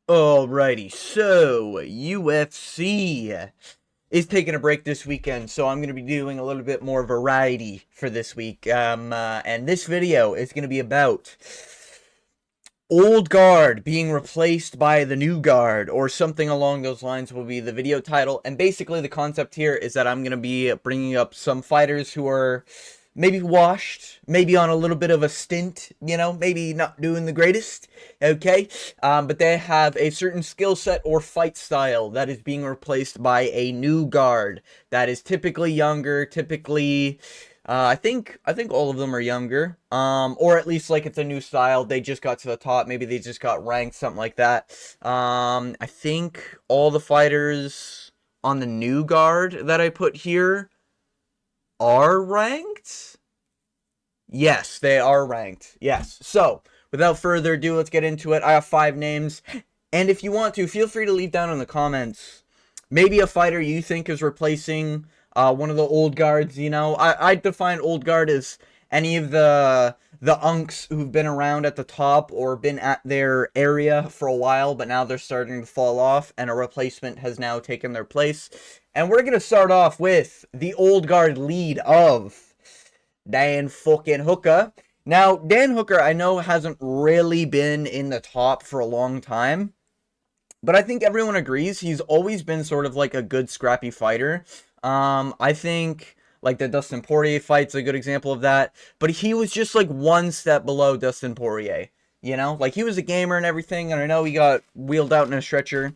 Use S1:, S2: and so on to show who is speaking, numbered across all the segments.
S1: Alrighty, so UFC is taking a break this weekend, so I'm going to be doing a little bit more variety for this week. And this video is going to be about old guard being replaced by the new guard, or something along those lines will be the video title. And basically the concept here is that I'm going to be bringing up some fighters who are maybe washed, maybe on a little bit of a stint, maybe not doing the greatest, okay? But they have a certain skill set or fight style that is being replaced by a new guard that is typically younger, typically I think all of them are younger. Or at least like it's a new style. They just got to the top. Maybe they just got ranked, something like that. I think all the fighters on the new guard that I put here are ranked. Yes, they are ranked. Yes. So without further ado, let's get into it. I have 5 names, and if you want to, feel free to leave down in the comments maybe a fighter you think is replacing one of the old guards. I define old guard as any of the unks who've been around at the top or been at their area for a while, but now they're starting to fall off, and a replacement has now taken their place. And we're gonna start off with the old guard lead of Dan fucking Hooker. Now, Dan Hooker, I know, hasn't really been in the top for a long time, but I think everyone agrees he's always been sort of like a good scrappy fighter. I think like the Dustin Poirier fight's a good example of that, but he was just like one step below Dustin Poirier. Like he was a gamer and everything, and I know he got wheeled out in a stretcher,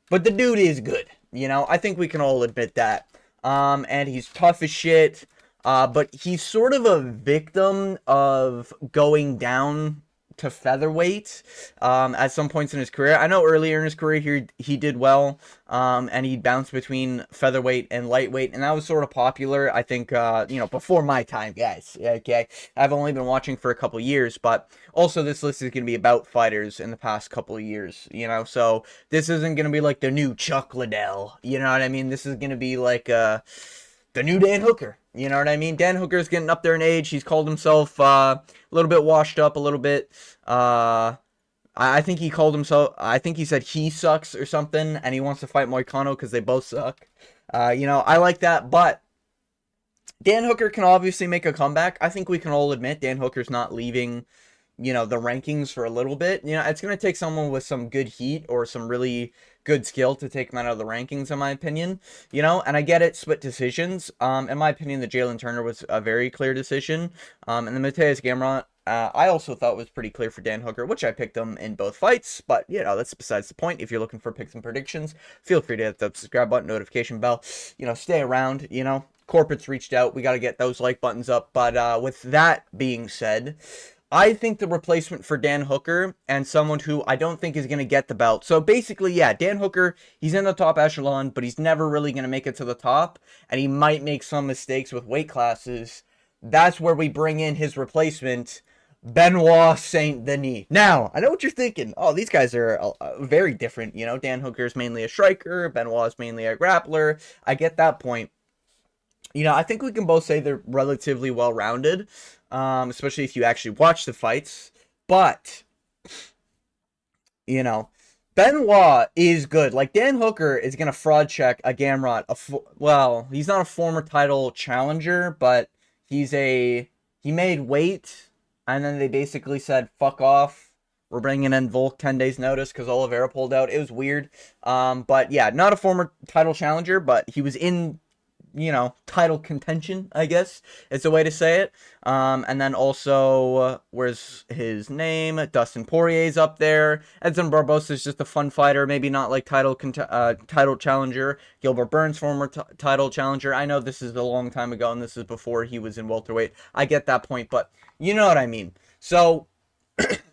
S1: but the dude is good. I think we can all admit that. And he's tough as shit. But he's sort of a victim of going down to featherweight at some points in his career. I know earlier in his career he did well, and he bounced between featherweight and lightweight, and that was sort of popular. I think before my time, guys. Okay, I've only been watching for a couple years, but also this list is going to be about fighters in the past couple of years. So this isn't going to be like the new Chuck Liddell. You know what I mean? This is going to be like the new Dan Hooker. You know what I mean? Dan Hooker's getting up there in age. He's called himself a little bit washed up, a little bit. I think he called himself. I think he said he sucks or something, and he wants to fight Moicano because they both suck. I like that, but Dan Hooker can obviously make a comeback. I think we can all admit Dan Hooker's not leaving, the rankings for a little bit. It's going to take someone with some good heat or some really good skill to take him out of the rankings, in my opinion. And I get it, split decisions. In my opinion, the Jalen Turner was a very clear decision. And the Mateus Gamrot, I also thought was pretty clear for Dan Hooker, which I picked him in both fights. But, that's besides the point. If you're looking for picks and predictions, feel free to hit the subscribe button, notification bell. Stay around, Corporate's reached out. We got to get those like buttons up. But with that being said, I think the replacement for Dan Hooker, and someone who I don't think is going to get the belt. So basically, yeah, Dan Hooker, he's in the top echelon, but he's never really going to make it to the top, and he might make some mistakes with weight classes. That's where we bring in his replacement, Benoit Saint Denis. Now, I know what you're thinking. Oh, these guys are very different. Dan Hooker is mainly a striker, Benoit is mainly a grappler. I get that point. I think we can both say they're relatively well-rounded, especially if you actually watch the fights. But, Benoit is good. Like, Dan Hooker is going to fraud check a Gamrot. Well, he's not a former title challenger, but he made weight, and then they basically said, fuck off. We're bringing in Volk 10 days notice because Oliveira pulled out. It was weird. But yeah, not a former title challenger, but he was in title contention, I guess it's a way to say it. And then also, where's his name? Dustin Poirier's up there. Edson Barbosa's just a fun fighter, maybe not like title challenger. Gilbert Burns, former title challenger. I know this is a long time ago, and this is before he was in welterweight. I get that point, but you know what I mean. So,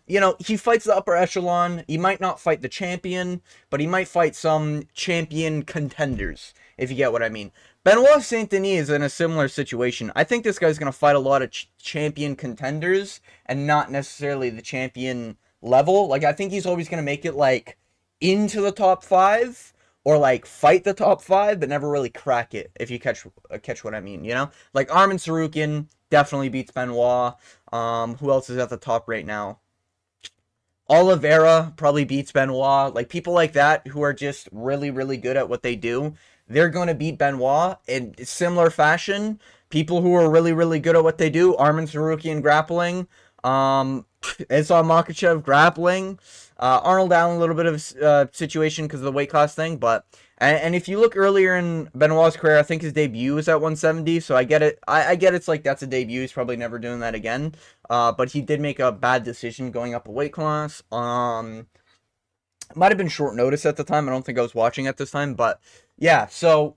S1: he fights the upper echelon. He might not fight the champion, but he might fight some champion contenders, if you get what I mean. Benoit Saint Denis is in a similar situation. I think this guy's going to fight a lot of champion contenders and not necessarily the champion level. Like, I think he's always going to make it, like, into the top 5 or, like, fight the top 5, but never really crack it, if you catch what I mean, Like, Arman Sarukian definitely beats Benoit. Who else is at the top right now? Oliveira probably beats Benoit. Like people like that who are just really, really good at what they do, they're going to beat Benoit in similar fashion. People who are really, really good at what they do, Arman Sarukian grappling, Islam Makhachev grappling, Arnold Allen a little bit of situation because of the weight class thing, but and if you look earlier in Benoit's career, I think his debut was at 170, so I get it. I get it's like that's a debut. He's probably never doing that again. But he did make a bad decision going up a weight class. Might have been short notice at the time. I don't think I was watching at this time, but yeah. So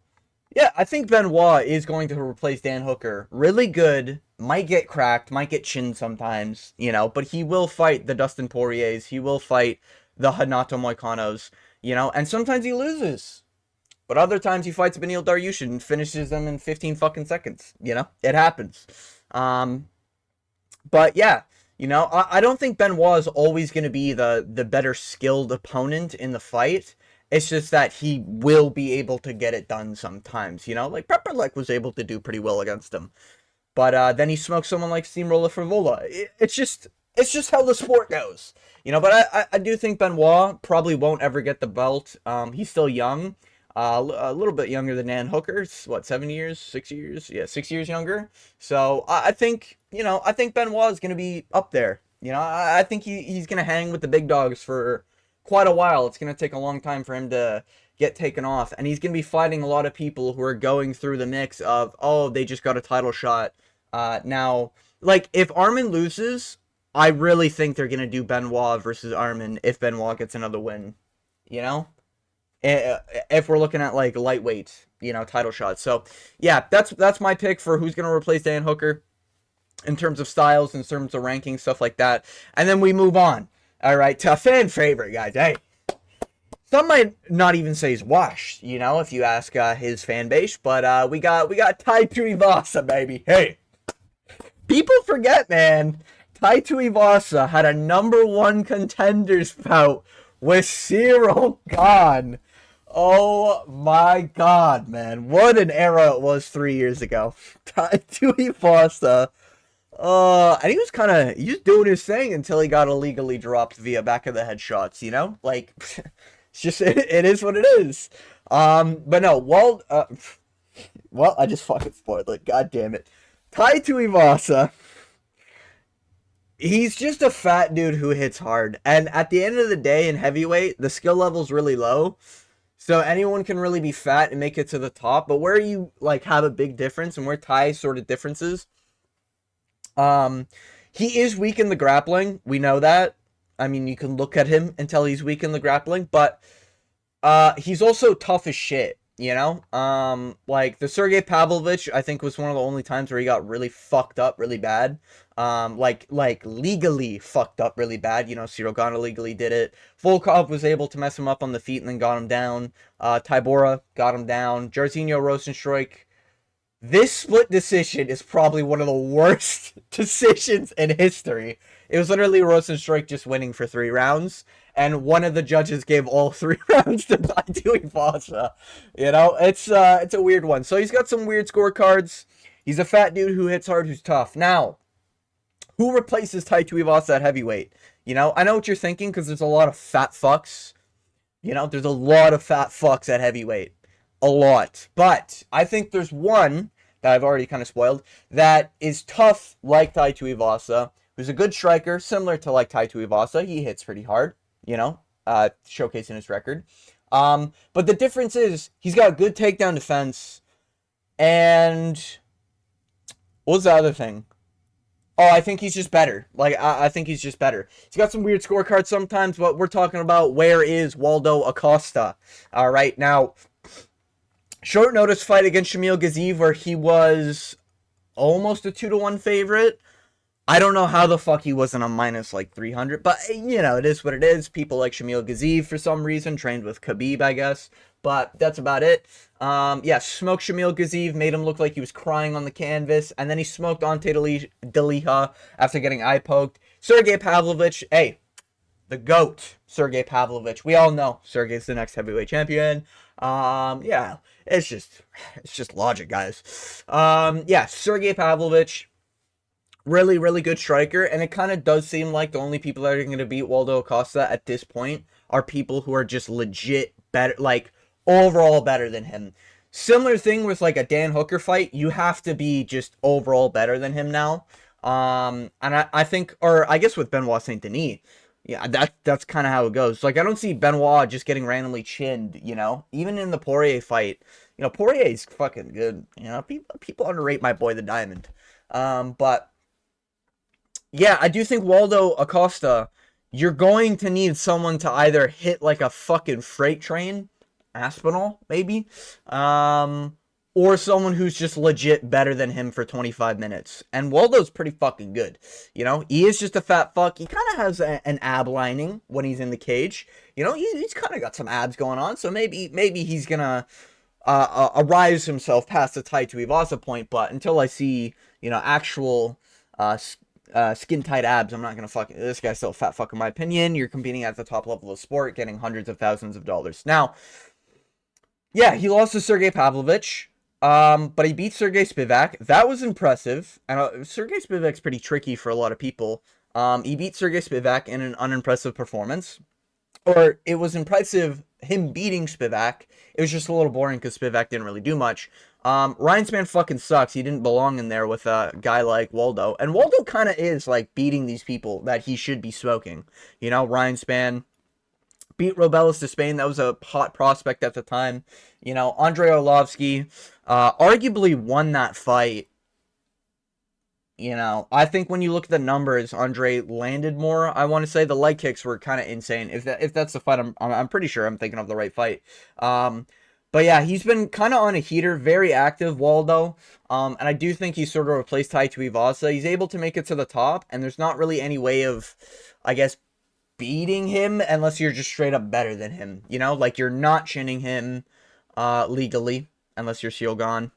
S1: yeah, I think Benoit is going to replace Dan Hooker. Really good. Might get cracked. Might get chinned sometimes. You know, but he will fight the Dustin Poiriers. He will fight the Hanato Moicanos. You know, and sometimes he loses. But other times he fights Beneil Dariush and finishes them in 15 fucking seconds. You know, it happens. But yeah, you know, I don't think Benoit is always going to be the better skilled opponent in the fight. It's just that he will be able to get it done sometimes, you know? Like, Pepperleck was able to do pretty well against him. But then he smoked someone like Steamroller Frivola. It's just how the sport goes. You know, but I do think Benoit probably won't ever get the belt. He's still young. A little bit younger than Dan Hooker. What, 7 years? 6 years? Yeah, 6 years younger. So I think, you know, I think Benoit is going to be up there. You know, I think he's going to hang with the big dogs for quite a while. It's going to take a long time for him to get taken off. And he's going to be fighting a lot of people who are going through the mix of, oh, they just got a title shot. Now, like, if Arman loses, I really think they're going to do Benoit versus Arman if Benoit gets another win. You know? If we're looking at like lightweight, you know, title shots. So yeah, that's my pick for who's gonna replace Dan Hooker in terms of styles, in terms of ranking, stuff like that. And then we move on. All right, to a fan favorite, guys. Hey, some might not even say he's washed, you know, if you ask his fan base. But we got Tai Tuivasa, baby. Hey, people forget, man. Tai Tuivasa had a #1 contenders bout with Cyril Gane. Oh my god, man. What an era it was 3 years ago. Tuivasa. And he was doing his thing until he got illegally dropped via back of the head shots, you know? Like, it's just, it is what it is. But no, well, I just fucking spoiled it. God damn it. Tai Tuivasa. He's just a fat dude who hits hard. And at the end of the day in heavyweight, the skill level's really low. So anyone can really be fat and make it to the top, but where you like have a big difference and where Ty sort of differences, he is weak in the grappling. We know that. I mean, you can look at him and tell he's weak in the grappling, but he's also tough as shit. You know, like the Sergey Pavlovich, I think was one of the only times where he got really fucked up really bad. Like legally fucked up really bad. You know, Cyril Gane legally did it. Volkov was able to mess him up on the feet and then got him down. Tybura got him down. Jairzinho Rosenstruik. This split decision is probably one of the worst decisions in history. It was literally Rosenstruik just winning for 3 rounds, and one of the judges gave all 3 rounds to Tai Tuivasa. You know, it's a weird one. So he's got some weird scorecards. He's a fat dude who hits hard, who's tough. Now, who replaces Tai Tuivasa at heavyweight? You know, I know what you're thinking because there's a lot of fat fucks. You know, there's a lot of fat fucks at heavyweight. A lot. But I think there's one that I've already kind of spoiled that is tough like Tai Tuivasa, who's a good striker, similar to like Tai Tuivasa. He hits pretty hard, you know, showcasing his record. But the difference is he's got good takedown defense. And what was the other thing? Oh, I think he's just better. Like, I think he's just better. He's got some weird scorecards sometimes, but we're talking about where is Waldo Acosta. All right, now, short notice fight against Shamil Gaziev where he was almost a 2-1 favorite. I don't know how the fuck he wasn't a minus like 300, but you know, it is what it is. People like Shamil Gaziev for some reason, trained with Khabib, I guess, but that's about it. Yeah, smoked Shamil Gaziev, made him look like he was crying on the canvas, and then he smoked Ante Deliha after getting eye poked. Sergey Pavlovich, hey, the GOAT, Sergey Pavlovich. We all know Sergey's the next heavyweight champion. Yeah, it's just logic, guys. Yeah, Sergey Pavlovich Really, really good striker, and it kind of does seem like the only people that are going to beat Waldo Acosta at this point are people who are just legit better, like overall better than him. Similar thing with like a Dan Hooker fight, you have to be just overall better than him now. And I think, or I guess with Benoit Saint Denis, yeah, that's kind of how it goes. Like I don't see Benoit just getting randomly chinned, you know. Even in the Poirier fight, you know, Poirier's fucking good. You know, people underrate my boy the Diamond. But yeah, I do think Waldo Acosta, you're going to need someone to either hit like a fucking freight train, Aspinall, maybe, or someone who's just legit better than him for 25 minutes. And Waldo's pretty fucking good. You know, he is just a fat fuck. He kind of has an ab lining when he's in the cage. You know, he's kind of got some abs going on. So maybe he's going to rise himself past the Tai Tuivasa point. But until I see, you know, actual uh, skin tight abs, I'm not gonna fuck this guy's still a fat fuck in my opinion. You're competing at the top level of sport, getting hundreds of thousands of dollars. Now, yeah, he lost to Sergey Pavlovich, but he beat Sergey Spivak. That was impressive. And Sergey Spivak's pretty tricky for a lot of people. He beat Sergey Spivak in an unimpressive performance, or it was impressive him beating Spivak. It was just a little boring because Spivak didn't really do much. Ryan Spann fucking sucks. He didn't belong in there with a guy like Waldo. And Waldo kind of is like beating these people that he should be smoking. You know, Ryan Spann beat Robelis to Spain. That was a hot prospect at the time. You know, Andrei Arlovsky arguably won that fight. You know, I think when you look at the numbers, Andre landed more. I want to say the leg kicks were kind of insane. If that's the fight, I'm pretty sure I'm thinking of the right fight. But yeah, he's been kind of on a heater, very active, Waldo. And I do think he's sort of replaced Tai Tuivasa. He's able to make it to the top, and there's not really any way of, I guess, beating him unless you're just straight up better than him. You know, like you're not chinning him legally unless you're Shogun,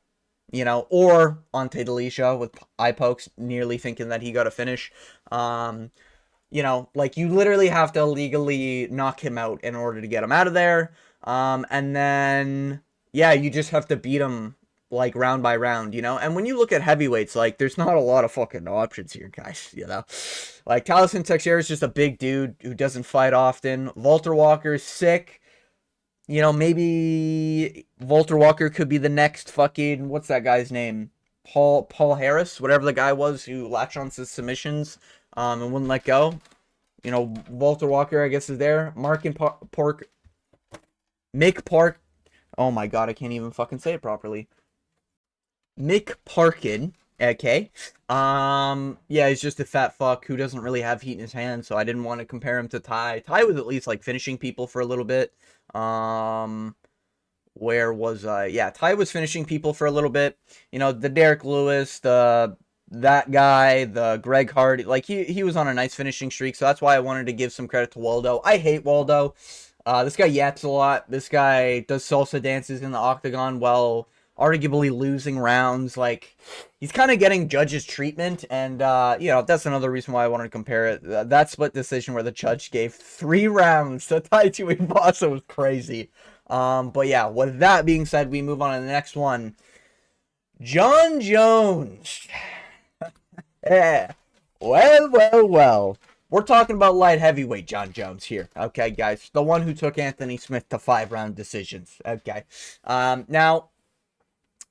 S1: you know, or Ante Delisha with eye pokes, nearly thinking that he got a finish. You know, like you literally have to legally knock him out in order to get him out of there. And then, yeah, you just have to beat him like round by round, you know? And when you look at heavyweights, like there's not a lot of fucking options here, guys, you know? Like Taliesin Teixeira is just a big dude who doesn't fight often. Walter Walker's sick. You know, maybe Walter Walker could be the next fucking, what's that guy's name? Paul Harris, whatever the guy was who latched on to submissions and wouldn't let go. You know, Walter Walker, I guess, is there. Mick Park. Oh my god, I can't even fucking say it properly. Mick Parkin. Okay. Yeah, he's just a fat fuck who doesn't really have heat in his hands, so I didn't want to compare him to Ty. Ty was at least like finishing people for a little bit. Where was I? Yeah, Ty was finishing people for a little bit. You know, the Derek Lewis, that guy, the Greg Hardy, like he was on a nice finishing streak, so that's why I wanted to give some credit to Waldo. I hate Waldo. This guy yaps a lot. This guy does salsa dances in the octagon while arguably losing rounds. Like, he's kind of getting judges' treatment, and, you know, that's another reason why I wanted to compare it. That split decision where the judge gave 3 rounds to Tai Tuivasa was crazy. But yeah, with that being said, we move on to the next one. Jon Jones. Yeah. Well. We're talking about light heavyweight Jon Jones here. Okay, guys. The one who took Anthony Smith to 5-round decisions. Okay. Now,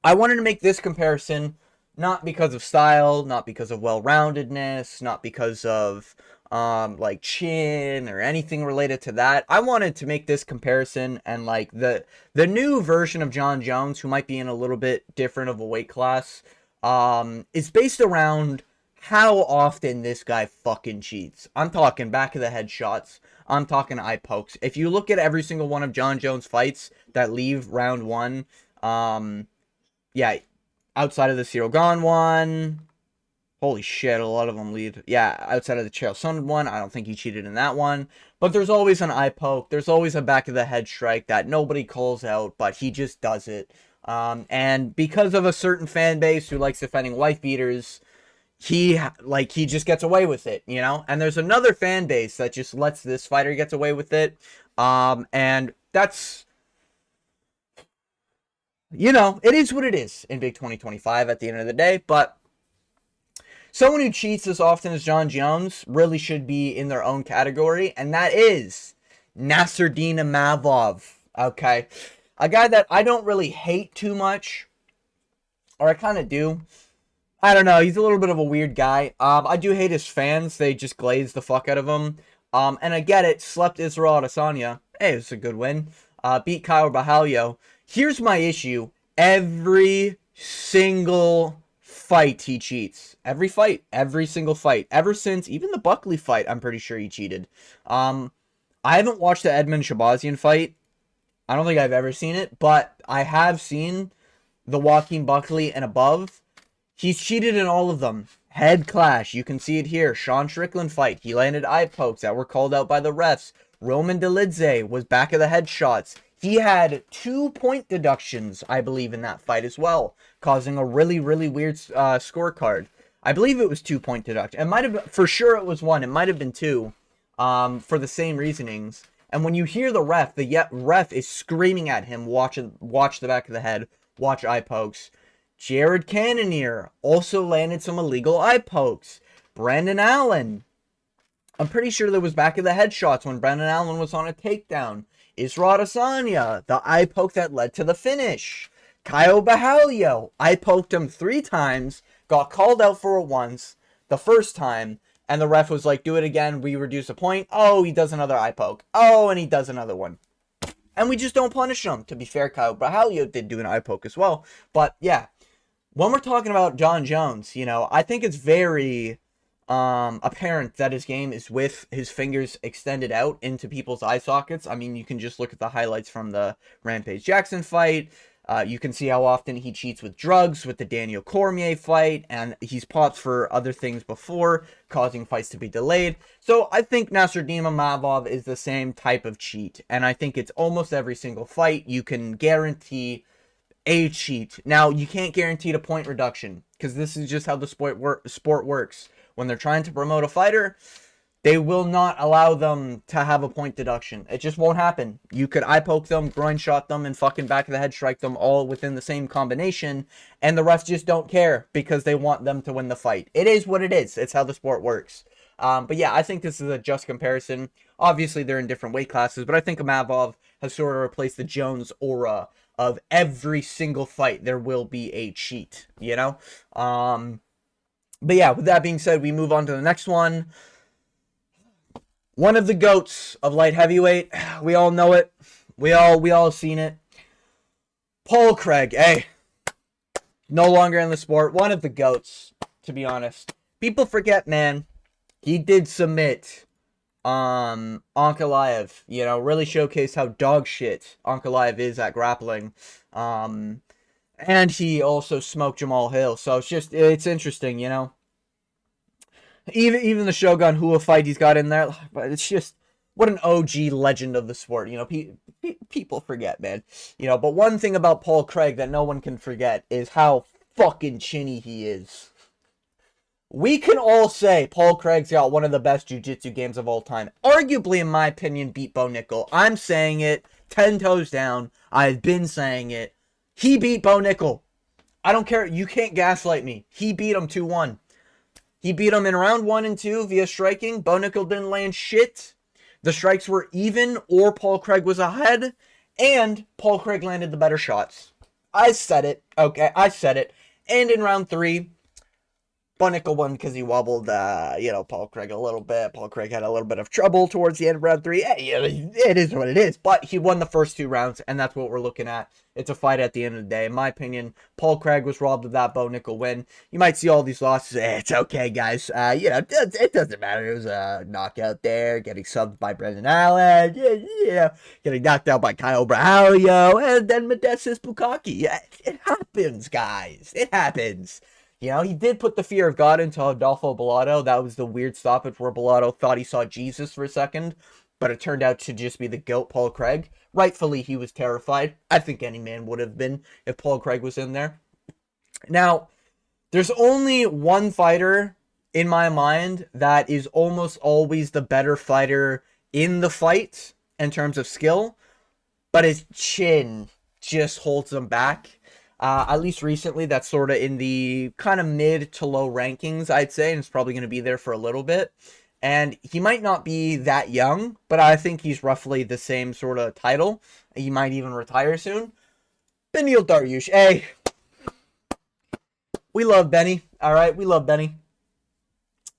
S1: I wanted to make this comparison not because of style, not because of well-roundedness, not because of like chin or anything related to that. I wanted to make this comparison and like the new version of Jon Jones, who might be in a little bit different of a weight class, is based around how often this guy fucking cheats. I'm talking back of the head shots. I'm talking eye pokes. If you look at every single one of Jon Jones' fights that leave round 1, yeah, outside of the Cyril Gahn one, holy shit, a lot of them lead. Yeah, outside of the Chael Sonnen one, I don't think he cheated in that one. But there's always an eye poke. There's always a back of the head strike that nobody calls out, but he just does it. And because of a certain fan base who likes defending wife beaters, he just gets away with it, you know? And there's another fan base that just lets this fighter get away with it. And that's, you know, it is what it is in Big 2025 at the end of the day. But Someone who cheats as often as Jon Jones really should be in their own category, and that is Nasruddin Imavov. Okay, a guy that I don't really hate too much, or I kind of do. I don't know. He's a little bit of a weird guy. I do hate his fans. They just glaze the fuck out of him. And I get it. Slept Israel Adesanya. Hey, it's a good win. Beat Kyle Bahalio. Here's my issue. Every single fight he cheats. Every fight. Every single fight. Ever since, even the Buckley fight, I'm pretty sure he cheated. I haven't watched the Edmund Shabazian fight. I don't think I've ever seen it. But I have seen the Joaquin Buckley and above. He's cheated in all of them. Head clash. You can see it here. Sean Strickland fight. He landed eye pokes that were called out by the refs. Roman Dolidze was back of the head shots. He had 2-point deductions, I believe, in that fight as well, causing a really, really weird scorecard. I believe it was 2-point deduction. It might have been, for sure it was 1. It might have been 2, for the same reasonings. And when you hear the ref is screaming at him, watch the back of the head, watch eye pokes. Jared Cannonier also landed some illegal eye pokes. Brandon Allen. I'm pretty sure there was back of the head shots when Brandon Allen was on a takedown. Israel Adesanya, the eye poke that led to the finish. Kyle Bahalio, eye poked him 3 times, got called out for it once, the first time, and the ref was like, do it again, we reduce a point. Oh, he does another eye poke. Oh, and he does another one. And we just don't punish him. To be fair, Kyle Bahalio did do an eye poke as well. But yeah. When we're talking about Jon Jones, you know, I think it's very apparent that his game is with his fingers extended out into people's eye sockets. I mean, you can just look at the highlights from the Rampage Jackson fight. You can see how often he cheats with drugs with the Daniel Cormier fight, and he's popped for other things before, causing fights to be delayed. So I think Nasruddin Imavov is the same type of cheat, and I think it's almost every single fight you can guarantee a cheat. Now, you can't guarantee a point reduction, because this is just how the sport works. When they're trying to promote a fighter, they will not allow them to have a point deduction. It just won't happen. You could eye poke them, groin shot them, and fucking back of the head strike them all within the same combination, and the refs just don't care because they want them to win the fight. It is what it is. It's how the sport works. But yeah, I think this is a just comparison. Obviously, they're in different weight classes, but I think Imavov has sort of replaced the Jones aura of every single fight there will be a cheat, you know? But yeah, with that being said, we move on to the next one. One of the GOATs of light heavyweight. We all know it. We all seen it. Paul Craig, hey. No longer in the sport. One of the GOATs, to be honest. People forget, man. He did submit Ankalaev, you know, really showcased how dog shit Ankalaev is at grappling. And he also smoked Jamal Hill. So it's interesting, you know. Even the Shogun Hua fight he's got in there, but it's just what an OG legend of the sport. You know, people forget, man. You know, but one thing about Paul Craig that no one can forget is how fucking chinny he is. We can all say Paul Craig's got one of the best jiu-jitsu games of all time. Arguably, in my opinion, beat Bo Nickel. I'm saying it 10 toes down. I've been saying it. He beat Bo Nickel. I don't care. You can't gaslight me. He beat him 2-1. He beat him in round 1 and 2 via striking. Bo Nickel didn't land shit. The strikes were even, or Paul Craig was ahead. And Paul Craig landed the better shots. I said it. Okay, I said it. And in round 3... Bo Nickel won because he wobbled, Paul Craig a little bit. Paul Craig had a little bit of trouble towards the end of round 3. It is what it is. But he won the first 2 rounds, and that's what we're looking at. It's a fight at the end of the day. In my opinion, Paul Craig was robbed of that Bo Nickel win. You might see all these losses. It's okay, guys. It doesn't matter. It was a knockout there. Getting subbed by Brendan Allen. Getting knocked out by Kyle Brahalio. And then Modestas Bukaki. It happens, guys. It happens. You know, he did put the fear of God into Adolfo Bellato. That was the weird stoppage where Bellato thought he saw Jesus for a second, but it turned out to just be the GOAT, Paul Craig. Rightfully, he was terrified. I think any man would have been if Paul Craig was in there. Now, there's only one fighter in my mind that is almost always the better fighter in the fight in terms of skill, but his chin just holds him back. At least recently, that's sort of in the kind of mid to low rankings, I'd say, and it's probably going to be there for a little bit. And he might not be that young, but I think he's roughly the same sort of title. He might even retire soon. Beneil Dariush. Hey, we love Benny. All right, we love Benny.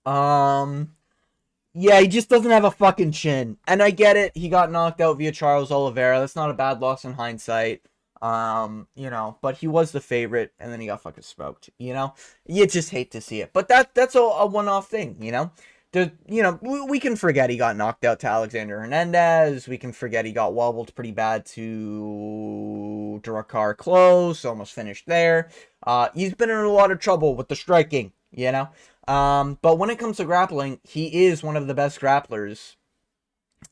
S1: Yeah, he just doesn't have a fucking chin. And I get it. He got knocked out via Charles Oliveira. That's not a bad loss in hindsight. You know, but he was the favorite, and then he got fucking smoked. You know, you just hate to see it. But that's a one-off thing. You know, we can forget he got knocked out to Alexander Hernandez. We can forget he got wobbled pretty bad to Drakkar Klose. Almost finished there. He's been in a lot of trouble with the striking. You know. But when it comes to grappling, he is one of the best grapplers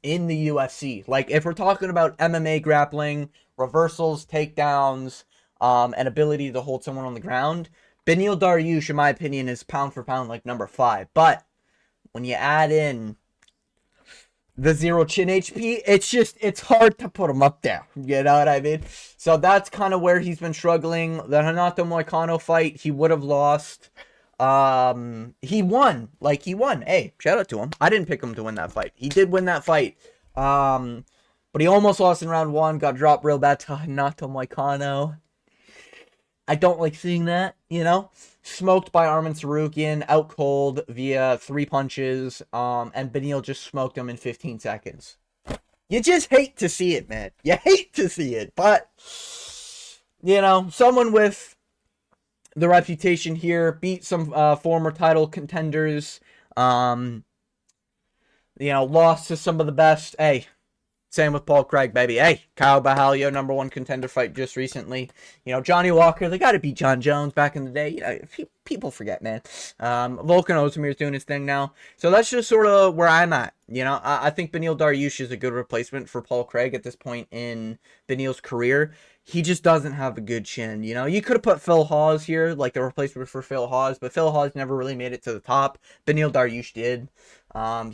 S1: in the UFC. Like, if we're talking about MMA grappling, reversals, takedowns, and ability to hold someone on the ground, Beneil Dariush, in my opinion, is pound for pound like number 5. But when you add in the zero chin HP, it's hard to put him up there. You know what I mean? So that's kind of where he's been struggling. The Renato Moicano fight, he would have lost. He won. Hey, shout out to him. I didn't pick him to win that fight. He did win that fight. But he almost lost in round 1, got dropped real bad to Renato Moicano. I don't like seeing that, you know? Smoked by Arman Tsarukyan, out cold via 3 punches, and Beneil just smoked him in 15 seconds. You just hate to see it, man. You hate to see it, but, you know, someone with the reputation here, beat some former title contenders, you know, lost to some of the best. Hey, same with Paul Craig, baby. Hey, Kyle Bahalio, #1 contender fight just recently. You know, Johnny Walker, they got to beat John Jones back in the day. You know, people forget, man. Volkan Ozdemir's doing his thing now. So that's just sort of where I'm at. You know, I think Beneil Dariush is a good replacement for Paul Craig at this point in Beneil's career. He just doesn't have a good chin, you know? You could have put Phil Hawes here, like the replacement for Phil Hawes, but Phil Hawes never really made it to the top. Beneil Dariush did.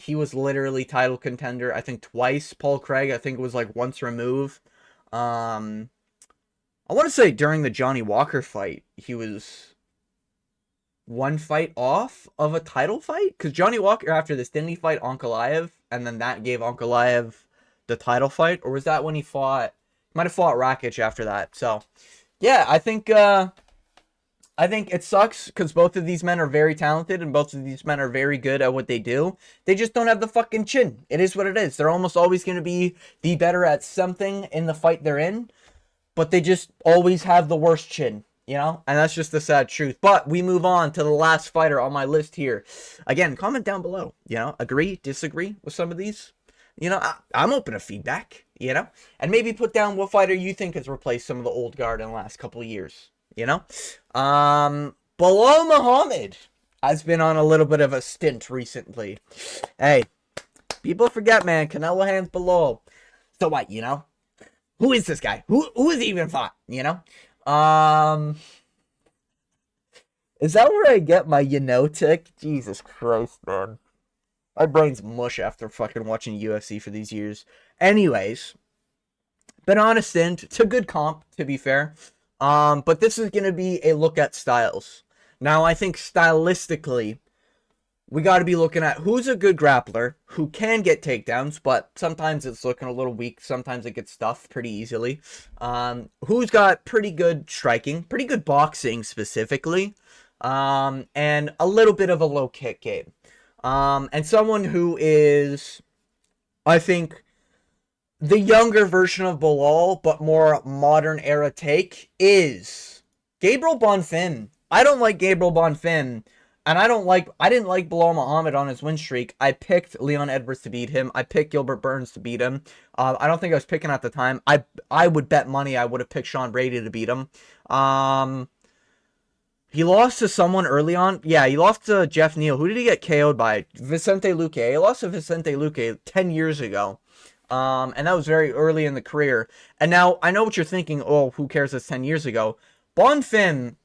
S1: He was literally title contender, I think, twice. Paul Craig, I think, was like once removed. I want to say during the Johnny Walker fight, he was one fight off of a title fight? Because Johnny Walker, after this, didn't he fight Ankalaev? And then that gave Ankalaev the title fight? Or was that when he fought... Might have fought Rakic after that. So, yeah, I think it sucks because both of these men are very talented and both of these men are very good at what they do. They just don't have the fucking chin. It is what it is. They're almost always going to be the better at something in the fight they're in, but they just always have the worst chin, you know? And that's just the sad truth. But we move on to the last fighter on my list here. Again, comment down below, you know? Agree, disagree with some of these? You know, I'm open to feedback, you know? And maybe put down what fighter you think has replaced some of the old guard in the last couple of years, you know? Belal Muhammad has been on a little bit of a stint recently. Hey, people forget, man. Canelo hands Belal. So what, you know? Who is this guy? Who is he even fought, you know? Is that where I get my you know tick? Jesus Christ, man. My brain's mush after fucking watching UFC for these years. Anyways, been on a stint. It's a good comp, to be fair. But this is going to be a look at styles. Now, I think stylistically, we got to be looking at who's a good grappler, who can get takedowns, but sometimes it's looking a little weak. Sometimes it gets stuffed pretty easily. Who's got pretty good striking, pretty good boxing specifically, and a little bit of a low kick game. And someone who is, I think, the younger version of Belal, but more modern era take, is Gabriel Bonfim. I don't like Gabriel Bonfim, and I didn't like Belal Muhammad on his win streak. I picked Leon Edwards to beat him. I picked Gilbert Burns to beat him. I don't think I was picking at the time. I would bet money I would have picked Sean Brady to beat him. He lost to someone early on. Yeah, he lost to Jeff Neal. Who did he get KO'd by? Vicente Luque. He lost to Vicente Luque 10 years ago. And that was very early in the career. And now, I know what you're thinking. Oh, who cares? That's 10 years ago. Bonfim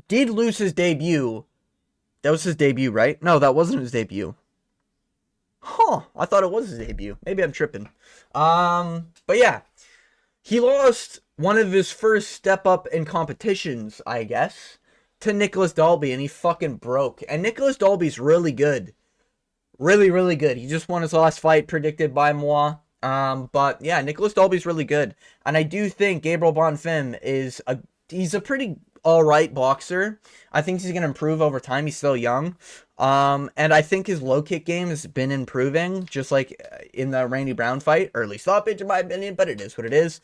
S1: did lose his debut. That was his debut, right? No, that wasn't his debut. Huh. I thought it was his debut. Maybe I'm tripping. But yeah. He lost one of his first step up in competitions, I guess, to Nicholas Dalby, and he fucking broke. And Nicholas Dalby's really good. Really, really good. He just won his last fight, predicted by moi. But yeah, Nicholas Dalby's really good. And I do think Gabriel Bonfim he's a pretty alright boxer. I think he's gonna improve over time. He's still young. And I think his low kick game has been improving, just like in the Randy Brown fight, or at least stoppage in my opinion, but it is what it is.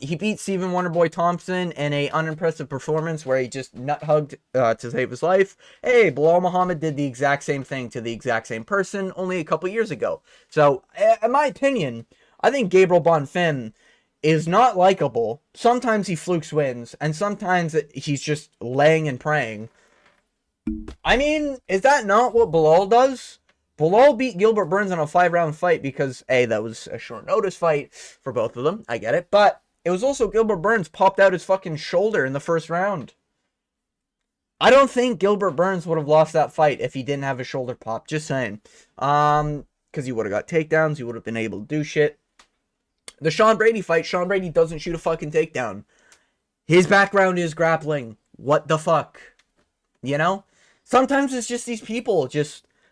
S1: He beat Stephen Wonderboy Thompson in a unimpressive performance where he just nut hugged to save his life. Hey, Bilal Muhammad did the exact same thing to the exact same person only a couple years ago. So, in my opinion, I think Gabriel Bonfim is not likable. Sometimes he flukes wins, and sometimes he's just laying and praying. I mean, is that not what Bilal does? Bilal beat Gilbert Burns in a 5-round fight because, A, that was a short notice fight for both of them. I get it. But it was also Gilbert Burns popped out his fucking shoulder in the first round. I don't think Gilbert Burns would have lost that fight if he didn't have his shoulder pop. Just saying. Because he would have got takedowns. He would have been able to do shit. The Sean Brady fight, Sean Brady doesn't shoot a fucking takedown. His background is grappling. What the fuck? You know? Sometimes it's just these people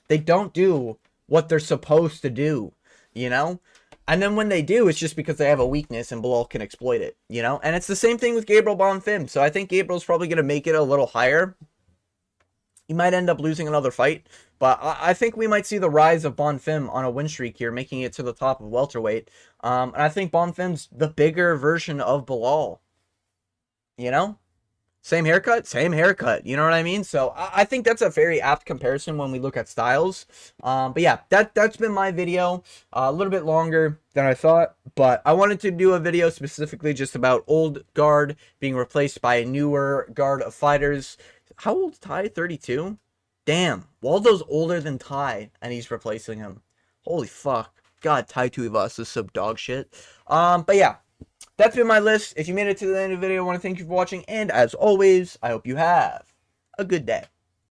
S1: they don't do what they're supposed to do, you know? And then when they do, it's just because they have a weakness and Bilal can exploit it, you know? And it's the same thing with Gabriel Bonfim. So I think Gabriel's probably going to make it a little higher. He might end up losing another fight. But I think we might see the rise of Bonfim on a win streak here, making it to the top of welterweight. And I think Bonfim's the bigger version of Bilal, you know? Same haircut, same haircut. You know what I mean? So I think that's a very apt comparison when we look at styles. But yeah, that's been my video. A little bit longer than I thought, but I wanted to do a video specifically just about old guard being replaced by a newer guard of fighters. How old's Ty? 32? Damn, Waldo's older than Ty, and he's replacing him. Holy fuck. God, Tai Tuivasa is some dog shit. But yeah. That's been my list. If you made it to the end of the video, I want to thank you for watching. And as always, I hope you have a good day.